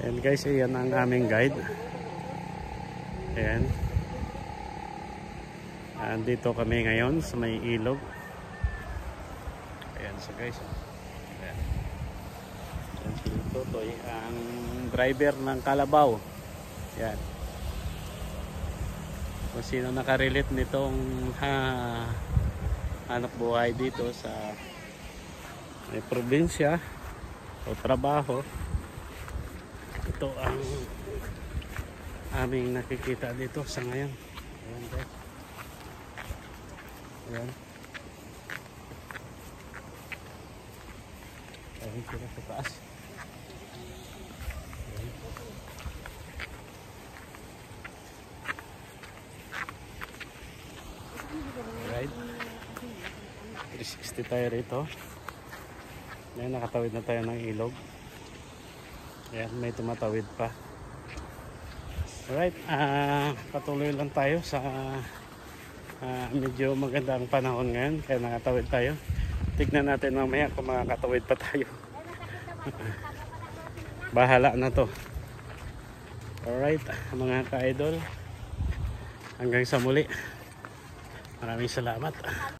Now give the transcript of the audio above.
Ayan guys, ayan ang aming guide. Ayan. Andito kami ngayon sa may ilog. Ayan so guys. Ayan. Ayan si Totoy, ang driver ng Kalabaw. Ayan. Kung sino nakarelate nitong hanap buhay dito sa may probinsya o trabaho, ito ang aming nakikita dito sa ngayon. Ayan guys. Ayan. Ayan sila sa taas. Ayan. Alright. 360 tayo rito. Ayan, nakatawid na tayo ng ilog. Ayan, may tumatawid pa. Alright, patuloy lang tayo sa medyo magandang panahon ngayon, kaya nakatawid tayo. Tignan natin mamaya kung makakatawid pa tayo. Bahala na to. Alright, mga ka-idol, hanggang sa muli. Maraming salamat.